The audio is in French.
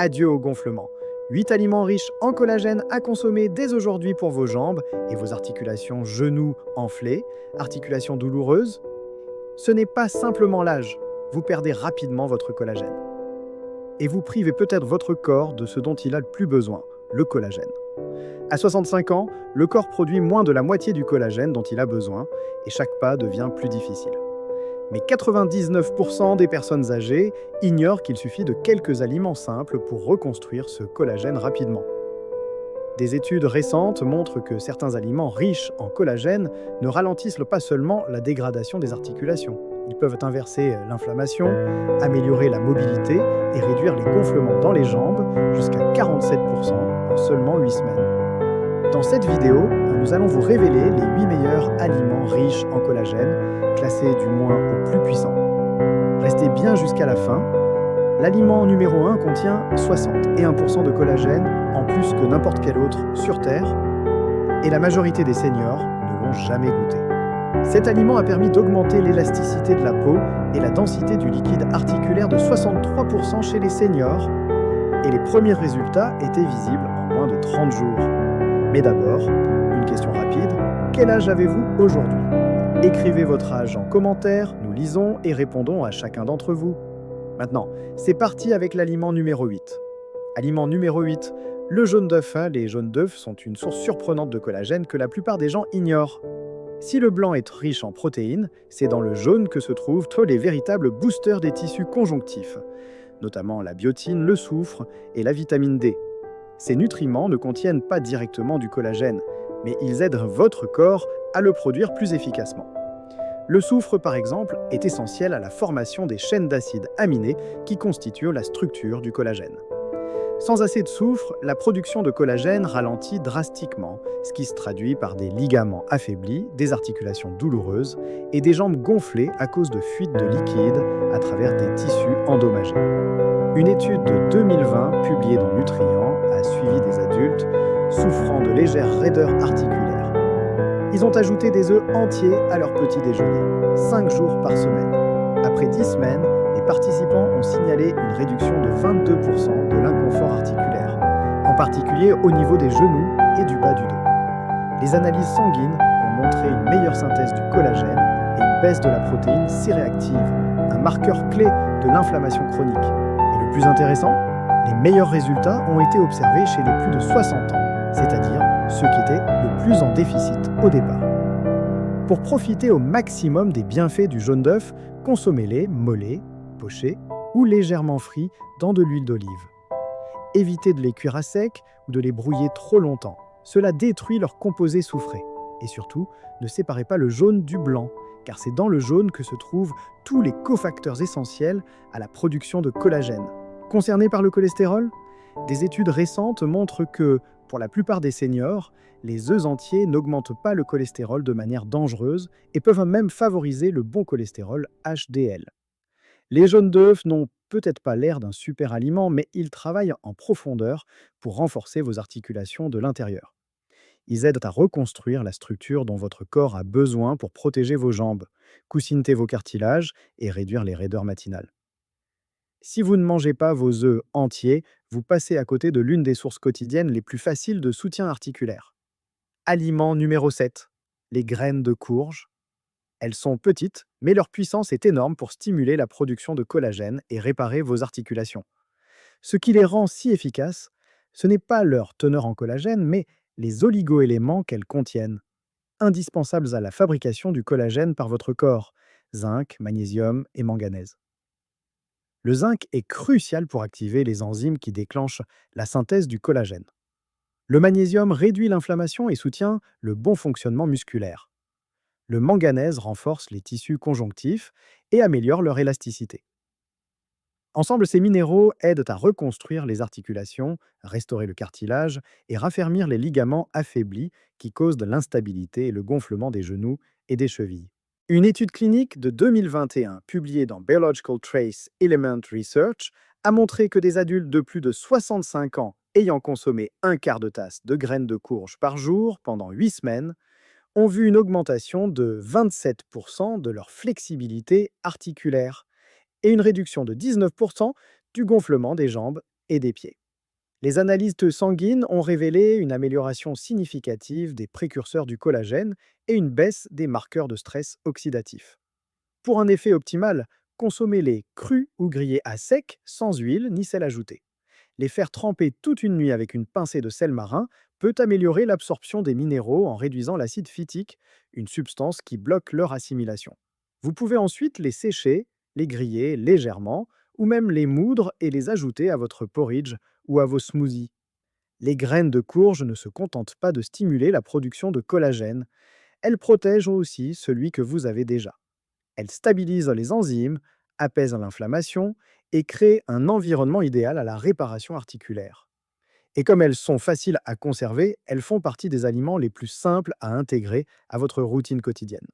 Adieu au gonflement. 8 aliments riches en collagène à consommer dès aujourd'hui pour vos jambes et vos articulations genoux enflées, articulations douloureuses. Ce n'est pas simplement l'âge, vous perdez rapidement votre collagène. Et vous privez peut-être votre corps de ce dont il a le plus besoin, le collagène. À 65 ans, le corps produit moins de la moitié du collagène dont il a besoin et chaque pas devient plus difficile. Mais 99% des personnes âgées ignorent qu'il suffit de quelques aliments simples pour reconstruire ce collagène rapidement. Des études récentes montrent que certains aliments riches en collagène ne ralentissent pas seulement la dégradation des articulations. Ils peuvent inverser l'inflammation, améliorer la mobilité et réduire les gonflements dans les jambes jusqu'à 47% en seulement 8 semaines. Dans cette vidéo, nous allons vous révéler les 8 meilleurs aliments riches en collagène, classés du moins au plus puissant. Restez bien jusqu'à la fin. L'aliment numéro 1 contient 61% de collagène en plus que n'importe quel autre sur Terre, et la majorité des seniors ne l'ont jamais goûté. Cet aliment a permis d'augmenter l'élasticité de la peau et la densité du liquide articulaire de 63% chez les seniors, et les premiers résultats étaient visibles en moins de 30 jours. Mais d'abord, une question rapide, quel âge avez-vous aujourd'hui? Écrivez votre âge en commentaire, nous lisons et répondons à chacun d'entre vous. Maintenant, c'est parti avec l'aliment numéro 8. Aliment numéro 8, le jaune d'œuf. Les jaunes d'œufs sont une source surprenante de collagène que la plupart des gens ignorent. Si le blanc est riche en protéines, c'est dans le jaune que se trouvent tous les véritables boosters des tissus conjonctifs, notamment la biotine, le soufre et la vitamine D. Ces nutriments ne contiennent pas directement du collagène, mais ils aident votre corps à le produire plus efficacement. Le soufre, par exemple, est essentiel à la formation des chaînes d'acides aminés qui constituent la structure du collagène. Sans assez de soufre, la production de collagène ralentit drastiquement, ce qui se traduit par des ligaments affaiblis, des articulations douloureuses et des jambes gonflées à cause de fuites de liquide à travers des tissus endommagés. Une étude de 2020 publiée dans Nutrient a suivi des adultes souffrant de légères raideurs articulaires. Ils ont ajouté des œufs entiers à leur petit déjeuner, 5 jours par semaine. Après 10 semaines, les participants ont signalé une réduction de 22% de l'inconfort articulaire, en particulier au niveau des genoux et du bas du dos. Les analyses sanguines ont montré une meilleure synthèse du collagène et une baisse de la protéine C-réactive, un marqueur clé de l'inflammation chronique. Et le plus intéressant, les meilleurs résultats ont été observés chez les plus de 60 ans, c'est-à-dire ceux qui étaient le plus en déficit au départ. Pour profiter au maximum des bienfaits du jaune d'œuf, consommez-les mollets, pochés ou légèrement frits dans de l'huile d'olive. Évitez de les cuire à sec ou de les brouiller trop longtemps. Cela détruit leur composé soufré. Et surtout, ne séparez pas le jaune du blanc, car c'est dans le jaune que se trouvent tous les cofacteurs essentiels à la production de collagène. Concerné par le cholestérol, des études récentes montrent que, pour la plupart des seniors, les œufs entiers n'augmentent pas le cholestérol de manière dangereuse et peuvent même favoriser le bon cholestérol HDL. Les jaunes d'œufs n'ont peut-être pas l'air d'un super aliment, mais ils travaillent en profondeur pour renforcer vos articulations de l'intérieur. Ils aident à reconstruire la structure dont votre corps a besoin pour protéger vos jambes, coussineter vos cartilages et réduire les raideurs matinales. Si vous ne mangez pas vos œufs entiers, vous passez à côté de l'une des sources quotidiennes les plus faciles de soutien articulaire. Aliment numéro 7, les graines de courge. Elles sont petites, mais leur puissance est énorme pour stimuler la production de collagène et réparer vos articulations. Ce qui les rend si efficaces, ce n'est pas leur teneur en collagène, mais les oligoéléments qu'elles contiennent, indispensables à la fabrication du collagène par votre corps, zinc, magnésium et manganèse. Le zinc est crucial pour activer les enzymes qui déclenchent la synthèse du collagène. Le magnésium réduit l'inflammation et soutient le bon fonctionnement musculaire. Le manganèse renforce les tissus conjonctifs et améliore leur élasticité. Ensemble, ces minéraux aident à reconstruire les articulations, restaurer le cartilage et raffermir les ligaments affaiblis qui causent de l'instabilité et le gonflement des genoux et des chevilles. Une étude clinique de 2021 publiée dans Biological Trace Element Research a montré que des adultes de plus de 65 ans ayant consommé un quart de tasse de graines de courge par jour pendant 8 semaines ont vu une augmentation de 27% de leur flexibilité articulaire et une réduction de 19% du gonflement des jambes et des pieds. Les analyses sanguines ont révélé une amélioration significative des précurseurs du collagène et une baisse des marqueurs de stress oxydatif. Pour un effet optimal, consommez-les crus ou grillés à sec, sans huile ni sel ajouté. Les faire tremper toute une nuit avec une pincée de sel marin peut améliorer l'absorption des minéraux en réduisant l'acide phytique, une substance qui bloque leur assimilation. Vous pouvez ensuite les sécher, les griller légèrement, ou même les moudre et les ajouter à votre porridge ou à vos smoothies. Les graines de courge ne se contentent pas de stimuler la production de collagène, elles protègent aussi celui que vous avez déjà. Elles stabilisent les enzymes, apaisent l'inflammation et créent un environnement idéal à la réparation articulaire. Et comme elles sont faciles à conserver, elles font partie des aliments les plus simples à intégrer à votre routine quotidienne.